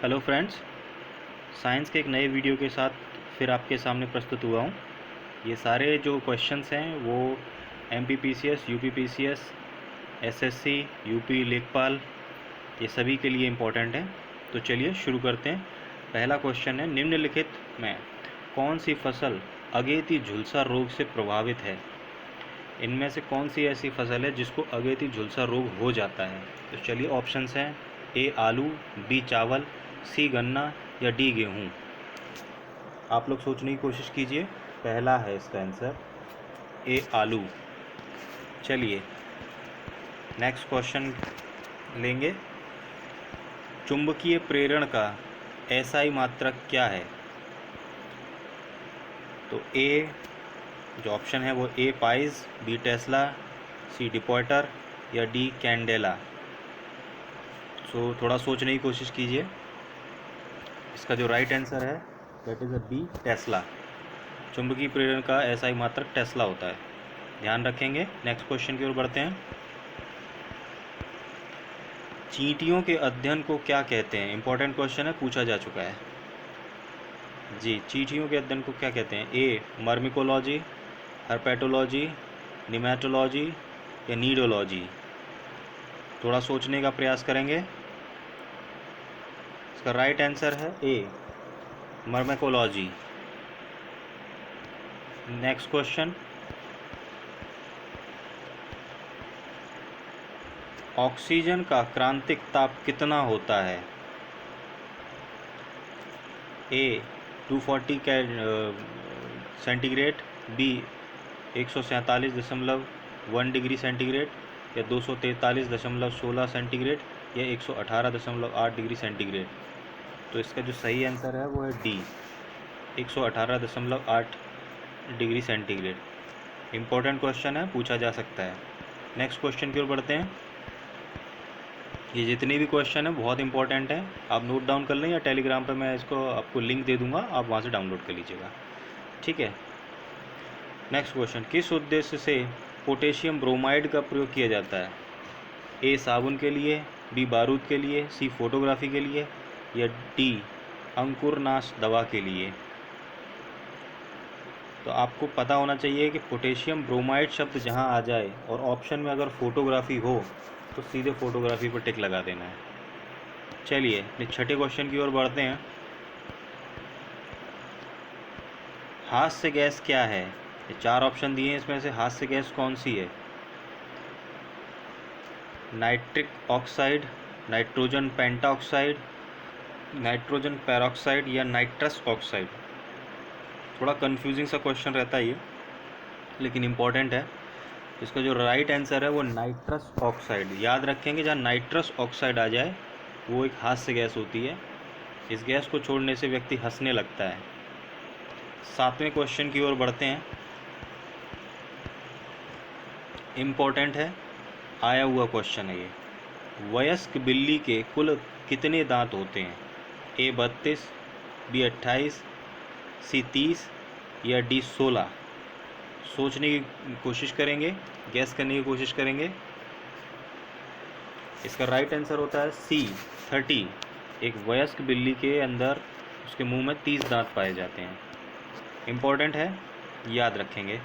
Hello friends, science के एक नए वीडियो के साथ फिर आपके सामने प्रस्तुत हुआ हूँ। ये सारे जो क्वेश्चंस हैं वो एमपीपीसीएस, यूपीपीसीएस, एसएससी, यूपी लेखपाल, ये सभी के लिए इम्पोर्टेंट है। तो चलिए शुरू करते हैं। पहला क्वेश्चन है, निम्नलिखित में कौन सी फसल अगेती झुलसा रोग से प्रभावित है? इनमें से कौन सी ऐसी फसल है जिसको अगेती झुलसा रोग हो जाता है? तो चलिए ऑप्शंस हैं, ए आलू, बी चावल, सी गन्ना या डी गेहूँ। आप लोग सोचने की कोशिश कीजिए। पहला है इसका आंसर ए आलू। चलिए नेक्स्ट क्वेश्चन लेंगे। चुंबकीय प्रेरण का एसआई मात्रक क्या है? तो ए जो ऑप्शन है वो ए पाइज, बी टेस्ला, सी डिपॉटर या डी कैंडेला। सो थोड़ा सोचने की कोशिश कीजिए। इसका जो राइट आंसर है that is a B tesla. चुंबकीय प्रेरण का एसआई मात्रक टेस्ला होता है, ध्यान रखेंगे। नेक्स्ट क्वेश्चन की ओर बढ़ते हैं। चींटियों के अध्ययन को क्या कहते हैं? इंपॉर्टेंट क्वेश्चन है, पूछा जा चुका है जी। चींटियों के अध्ययन को क्या कहते हैं? ए मर्मिकोलॉजी, हर्पेटोलॉजी, निमेटोलॉजी या नीडोलॉजी। थोड़ा सोचने का प्रयास करेंगे। इसका राइट आंसर है ए मर्मिकोलॉजी। नेक्स्ट क्वेश्चन, ऑक्सीजन का क्रांतिक ताप कितना होता है? ए 240 सेंटीग्रेड, बी 147.1 डिग्री सेंटीग्रेड या 243.16 सेंटीग्रेड या 118.8 डिग्री सेंटीग्रेड। तो इसका जो सही आंसर है वो है D 118.8 degree centigrade. Important question है, पूछा जा सकता है। नेक्स्ट क्वेश्चन की ओर बढ़ते हैं। ये जितने भी क्वेश्चन हैं बहुत इंपॉर्टेंट हैं, आप नोट डाउन कर लें या टेलीग्राम पर मैं इसको आपको लिंक दे दूंगा, आप वहाँ से डाउनलोड कर लीजिएगा, ठीक है। नेक्स्ट क्वेश्चन, किस उद्देश्य से पोटेशियम ब्रोमाइड का प्रयोग किया जाता है? ए साबुन के लिए, बी बारूद के लिए, सी फोटोग्राफी के लिए या डी अंकुरनाश दवा के लिए। तो आपको पता होना चाहिए कि पोटेशियम ब्रोमाइड शब्द जहाँ आ जाए और ऑप्शन में अगर फोटोग्राफी हो तो सीधे फोटोग्राफी पर टिक लगा देना है। चलिए अपने छठे क्वेश्चन की ओर बढ़ते हैं। हास्य गैस क्या है? ये चार ऑप्शन दिए हैं, इसमें से हास्य गैस कौन सी है? Nitric oxide, nitrogen pentoxide, nitrogen peroxide या नाइट्रस ऑक्साइड। थोड़ा कंफ्यूजिंग सा क्वेश्चन रहता है ये, लेकिन इम्पॉर्टेंट है। इसका जो राइट आंसर है वो नाइट्रस ऑक्साइड। याद रखेंगे, जहाँ नाइट्रस ऑक्साइड आ जाए वो एक हास्य गैस होती है। इस गैस को छोड़ने से व्यक्ति हंसने लगता है। सातवें क्वेश्चन की ओर बढ़ते हैं। इम्पोर्टेंट है, आया हुआ क्वेश्चन है ये। वयस्क बिल्ली के कुल कितने दांत होते हैं? ए 32, बी 28, सी 30 या डी 16। सोचने की कोशिश करेंगे, गैस करने की कोशिश करेंगे। इसका राइट आंसर होता है सी 30। एक वयस्क बिल्ली के अंदर उसके मुंह में 30 दांत पाए जाते हैं। इम्पोर्टेंट है, याद रखेंगे।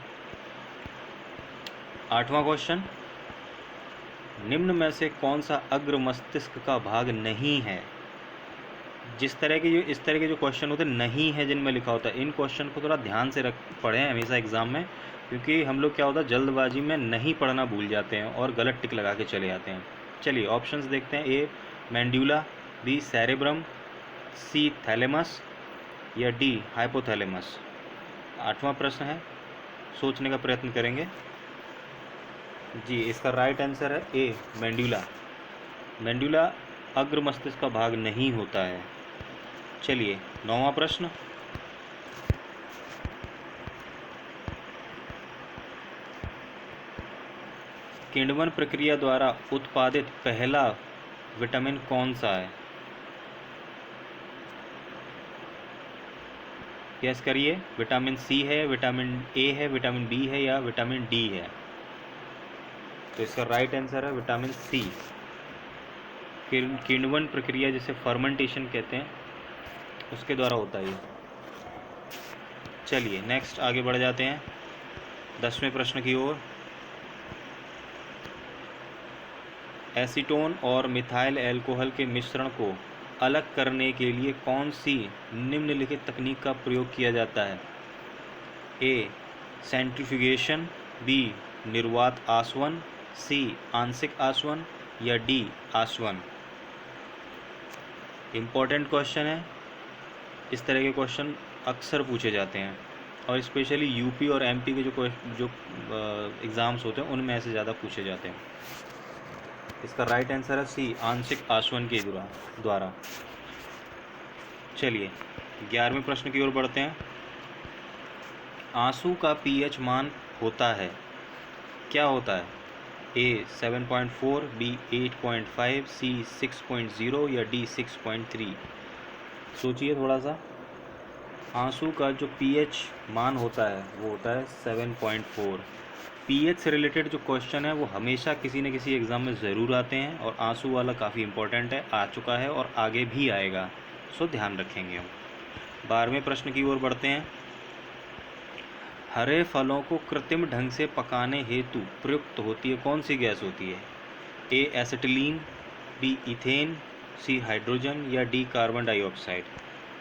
आठवां क्वेश्चन, निम्न में से कौन सा अग्र मस्तिष्क का भाग नहीं है? इस तरह के जो क्वेश्चन होते नहीं है जिनमें लिखा होता है, इन क्वेश्चन को थोड़ा ध्यान से पढ़ें हमेशा एग्जाम में, क्योंकि हम लोग क्या होता है जल्दबाजी में नहीं पढ़ना भूल जाते हैं और गलत टिक लगा के चले जाते हैं। चलिए ऑप्शंस देखते हैं। ए मैंड्यूला, बी सेरेब्रम, सी थैलेमस या डी हाइपोथैलेमस। आठवां प्रश्न है, सोचने का प्रयत्न करेंगे जी। इसका राइट आंसर है ए मैंड्यूला। मैंड्यूला अग्र मस्तिष्क का भाग नहीं होता है। चलिए नौवां प्रश्न, किण्वन प्रक्रिया द्वारा उत्पादित पहला विटामिन कौन सा है? गैस करिए। विटामिन सी है, विटामिन ए है, विटामिन बी है या विटामिन डी है? तो इसका राइट आंसर है विटामिन सी। किण्वन प्रक्रिया जिसे फर्मेंटेशन कहते हैं, उसके द्वारा होता है ये। चलिए नेक्स्ट आगे बढ़ जाते हैं 10वें प्रश्न की ओर। एसीटोन और मिथाइल अल्कोहल के मिश्रण को अलग करने के लिए कौन सी निम्नलिखित तकनीक का प्रयोग किया जाता है? ए सेंट्रीफ्यूगेशन, बी निर्वात आसवन, सी आंशिक आसवन या डी आसवन। इम्पॉर्टेंट क्वेश्चन है, इस तरह के क्वेश्चन अक्सर पूछे जाते हैं और स्पेशली यूपी और एमपी के जो एग्ज़ाम्स होते हैं उनमें ऐसे ज़्यादा पूछे जाते हैं। इसका राइट आंसर है सी आंशिक आसवन के द्वारा। चलिए 11वें प्रश्न की ओर बढ़ते हैं। आंसू का पीएच मान होता है, क्या होता है? ए 7.4, बी 8.5, सी 6.0 या डी 6.3। सोचिए थोड़ा सा। आंसू का जो पीएच मान होता है वो होता है 7.4। पीएच से रिलेटेड जो क्वेश्चन है वो हमेशा किसी न किसी एग्ज़ाम में ज़रूर आते हैं और आंसू वाला काफ़ी इम्पोर्टेंट है, आ चुका है और आगे भी आएगा, सो ध्यान रखेंगे हम। 12वें प्रश्न की ओर बढ़ते हैं। हरे फलों को कृत्रिम ढंग से पकाने हेतु प्रयुक्त होती है कौन सी गैस होती है? ए acetylene, B ethane, C hydrogen या डी कार्बन डाइऑक्साइड।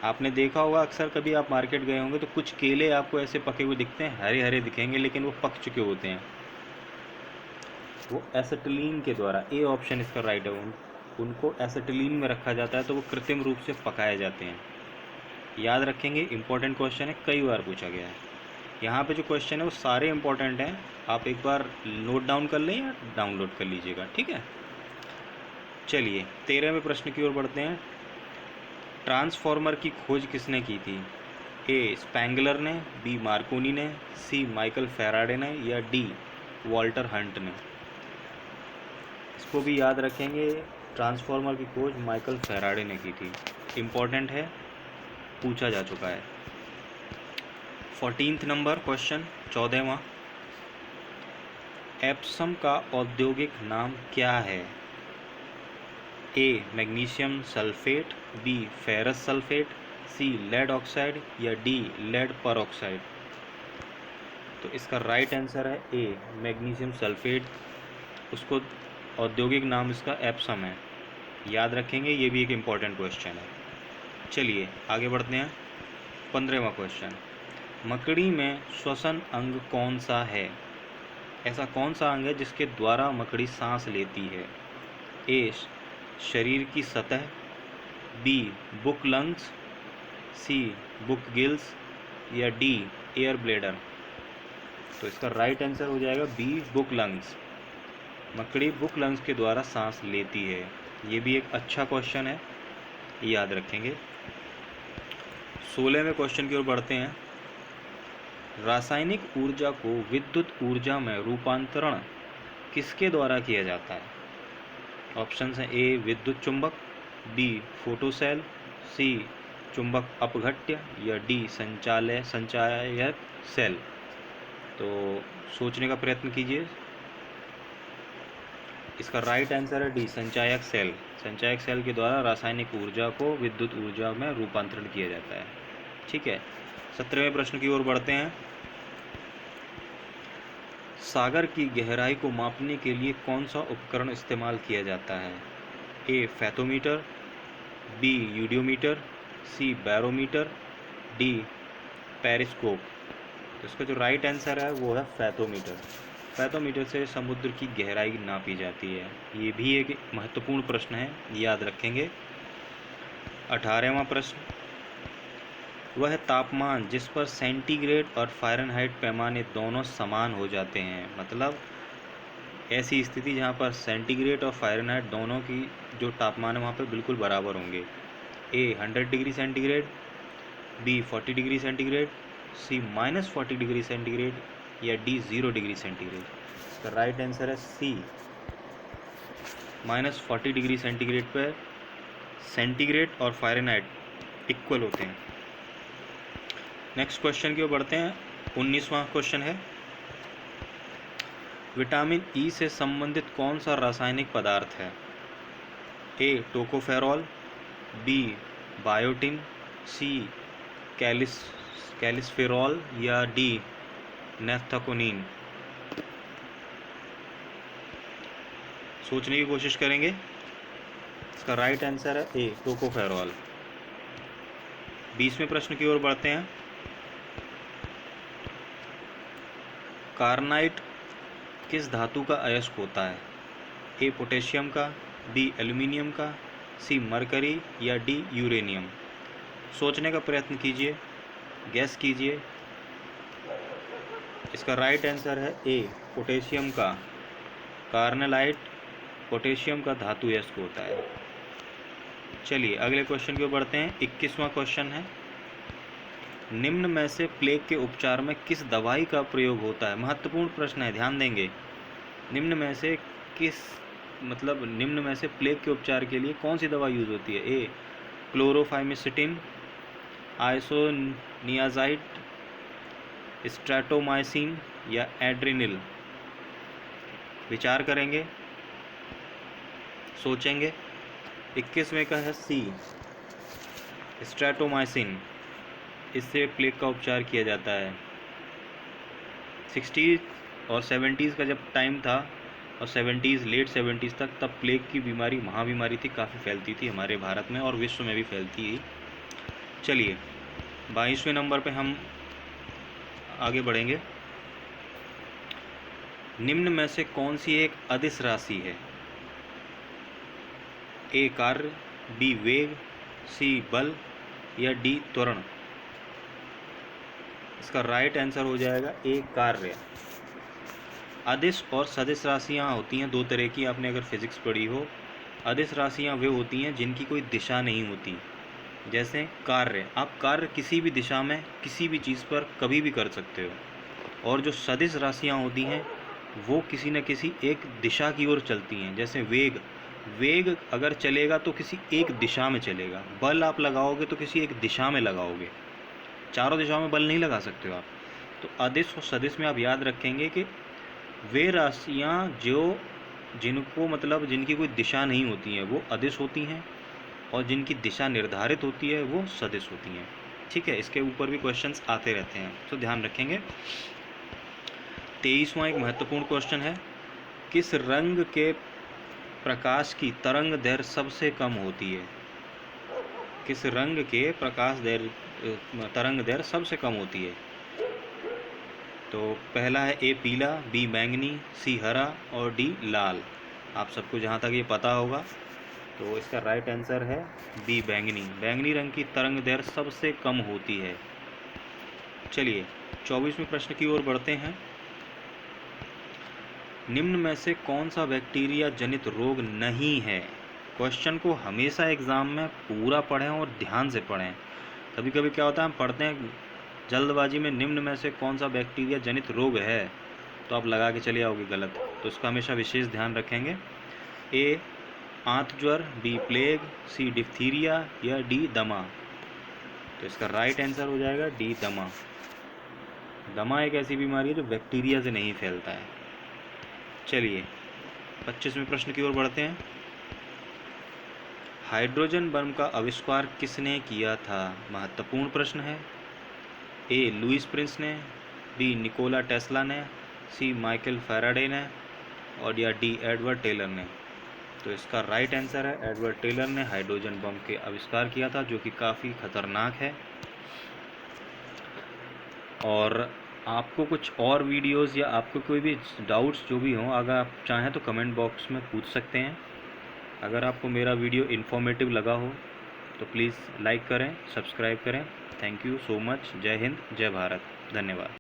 आपने देखा होगा अक्सर, कभी आप मार्केट गए होंगे तो कुछ केले आपको ऐसे पके हुए दिखते हैं, हरे हरे दिखेंगे लेकिन वो पक चुके होते हैं, वो एसिटिलीन के द्वारा। ए ऑप्शन इसका राइट है। उनको एसिटिलीन में रखा जाता है तो वो कृत्रिम रूप से पकाए जाते हैं। याद रखेंगे, इंपॉर्टेंट क्वेश्चन है, कई बार पूछा गया है। यहाँ पे जो क्वेश्चन है वो सारे इंपॉर्टेंट हैं, आप एक बार नोट डाउन कर लें या डाउनलोड कर लीजिएगा, ठीक है। चलिए 13वें प्रश्न की ओर बढ़ते हैं। ट्रांसफॉर्मर की खोज किसने की थी? ए स्पेंगलर ने, बी मार्कोनी ने, सी माइकल फैराडे ने या डी वॉल्टर हंट ने। इसको भी याद रखेंगे, ट्रांसफॉर्मर की खोज माइकल फैराडे ने की थी। इम्पॉर्टेंट है, पूछा जा चुका है। 14th number question, 14वां। एप्सम का औद्योगिक नाम क्या है? A magnesium sulphate, B ferrous sulphate, C lead oxide या डी लेड परऑक्साइड। तो इसका राइट आंसर है ए मैग्नीशियम सल्फेट, उसको औद्योगिक नाम इसका एप्सम है। याद रखेंगे, ये भी एक इम्पॉर्टेंट क्वेश्चन है। चलिए आगे बढ़ते हैं। 15वां क्वेश्चन। मकड़ी में श्वसन अंग कौन सा है? ऐसा कौन सा अंग है जिसके द्वारा मकड़ी सांस लेती है? ए शरीर की सतह, बी बुक लंग्स, सी बुक गिल्स या डी एयर ब्लेडर। तो इसका राइट आंसर हो जाएगा बी बुक लंग्स। मकड़ी बुक लंग्स के द्वारा सांस लेती है। ये भी एक अच्छा क्वेश्चन है, याद रखेंगे। 16वें क्वेश्चन की ओर बढ़ते हैं। रासायनिक ऊर्जा को विद्युत ऊर्जा में रूपांतरण किसके द्वारा किया जाता है? ऑप्शंस हैं ए विद्युत चुंबक, बी फोटोसेल, सी चुंबक अपघट्य या डी संचायक सेल। तो सोचने का प्रयत्न कीजिए। इसका राइट आंसर है डी संचायक सेल। संचायक सेल के द्वारा रासायनिक ऊर्जा को विद्युत ऊर्जा में रूपांतरण किया जाता है, ठीक है। 17वें प्रश्न की ओर बढ़ते हैं। सागर की गहराई को मापने के लिए कौन सा उपकरण इस्तेमाल किया जाता है? A fathometer, B eudiometer, C barometer, D periscope. तो इसका जो राइट आंसर है वो है फैथोमीटर। फैथोमीटर से समुद्र की गहराई नापी जाती है। ये भी एक महत्वपूर्ण प्रश्न है, याद रखेंगे। 18वां प्रश्न। वह तापमान जिस पर सेंटीग्रेड और फ़ारेनहाइट पैमाने दोनों समान हो जाते हैं, मतलब ऐसी स्थिति जहाँ पर सेंटीग्रेड और फ़ारेनहाइट दोनों की जो तापमान है वहाँ पर बिल्कुल बराबर होंगे। A 100 degree centigrade, B 40 degree centigrade, C -40 degree centigrade या डी 0 डिग्री सेंटीग्रेड। इसका राइट आंसर है सी -40 डिग्री सेंटीग्रेड पर सेंटीग्रेड और फ़ारेनहाइट इक्वल होते हैं। नेक्स्ट क्वेश्चन की ओर बढ़ते हैं। 19वां क्वेश्चन है। विटामिन ई से संबंधित कौन सा रासायनिक पदार्थ है? ए टोकोफेरॉल, बी बायोटिन, सी कैलिसफेरॉल या डी नेफ्थाकोनिन। सोचने की कोशिश करेंगे। इसका राइट आंसर है ए टोकोफेरॉल। 20वें प्रश्न की ओर बढ़ते हैं। कार्नाइट किस धातु का अयस्क होता है? ए पोटेशियम का, बी एल्यूमिनियम का, सी मरकरी या डी यूरेनियम। सोचने का प्रयत्न कीजिए, गैस कीजिए। इसका राइट आंसर है ए पोटेशियम का। कार्नेलाइट पोटेशियम का धातु अयस्क होता है। चलिए अगले क्वेश्चन की ओर बढ़ते हैं। 21वां क्वेश्चन है, निम्न में से प्लेग के उपचार में किस दवाई का प्रयोग होता है? महत्वपूर्ण प्रश्न है, ध्यान देंगे। निम्न में से निम्न में से प्लेग के उपचार के लिए कौन सी दवा यूज होती है? ए क्लोरोफाइमिसिटिन, आइसोनियाजाइड, स्ट्रेटोमाइसिन या एड्रेनिल। विचार करेंगे, सोचेंगे। 21वें का है सी स्ट्रेटोमाइसिन। इससे प्लेग का उपचार किया जाता है। 60s और 70s का जब टाइम था और 70s लेट 70s तक, तब प्लेग की बीमारी महाबीमारी थी, काफ़ी फैलती थी हमारे भारत में और विश्व में भी फैलती है। चलिए 22वें नंबर पे हम आगे बढ़ेंगे। निम्न में से कौन सी एक अदिश राशि है? ए कार्य, बी वेग, सी बल या डी त्वरण। इसका राइट आंसर हो जाएगा ए कार्य। अदिश और सदिश राशियाँ होती हैं दो तरह की, आपने अगर फिजिक्स पढ़ी हो। अदिश राशियाँ वे होती हैं जिनकी कोई दिशा नहीं होती। जैसे कार्य, आप कार्य किसी भी दिशा में किसी भी चीज़ पर कभी भी कर सकते हो। और जो सदिश राशियाँ होती हैं वो किसी न किसी एक दिशा की ओर चलती हैं। जैसे वेग, वेग अगर चलेगा तो किसी एक दिशा में चलेगा। बल आप लगाओगे तो किसी एक दिशा में लगाओगे, चारों दिशाओं में बल नहीं लगा सकते हो आप। तो अदिश और सदिश में आप याद रखेंगे कि वे राशियाँ जिनकी कोई दिशा नहीं होती हैं वो अदिश होती हैं, और जिनकी दिशा निर्धारित होती है वो सदिश होती हैं। ठीक है, इसके ऊपर भी क्वेश्चंस आते रहते हैं, तो ध्यान रखेंगे। 23वां एक महत्वपूर्ण क्वेश्चन है, किस रंग के प्रकाश की तरंग दैर्घ्य सबसे कम होती है? किस रंग के तरंग दैर्घ्य सबसे कम होती है? तो पहला है ए पीला, बी बैंगनी, सी हरा और डी लाल। आप सबको जहाँ तक ये पता होगा तो इसका राइट आंसर है बी बैंगनी। बैंगनी रंग की तरंग दैर्घ्य सबसे कम होती है। चलिए 24वें प्रश्न की ओर बढ़ते हैं। निम्न में से कौन सा बैक्टीरिया जनित रोग नहीं है? क्वेश्चन को हमेशा एग्जाम में पूरा पढ़ें और ध्यान से पढ़ें। कभी कभी क्या होता है, हम पढ़ते हैं जल्दबाजी में, निम्न में से कौन सा बैक्टीरिया जनित रोग है, तो आप लगा के चले आओगे गलत। तो इसका हमेशा विशेष ध्यान रखेंगे। ए आंत ज्वर, बी प्लेग, सी डिप्थीरिया या डी दमा। तो इसका राइट आंसर हो जाएगा डी दमा। दमा एक ऐसी बीमारी है जो बैक्टीरिया से नहीं फैलता है। चलिए 25वें प्रश्न की ओर बढ़ते हैं। हाइड्रोजन बम का आविष्कार किसने किया था? महत्वपूर्ण प्रश्न है। ए लुइस प्रिंस ने, बी निकोला टेस्ला ने, सी माइकल फैराडे ने और या डी एडवर्ड टेलर ने। तो इसका राइट आंसर है एडवर्ड टेलर ने हाइड्रोजन बम के आविष्कार किया था, जो कि काफ़ी खतरनाक है। और आपको कुछ और वीडियोस या आपको कोई भी डाउट्स जो भी हों, अगर आप चाहें तो कमेंट बॉक्स में पूछ सकते हैं। अगर आपको मेरा वीडियो इन्फॉर्मेटिव लगा हो तो प्लीज़ लाइक करें, सब्सक्राइब करें। Thank you so much. जय हिंद, जय भारत, धन्यवाद।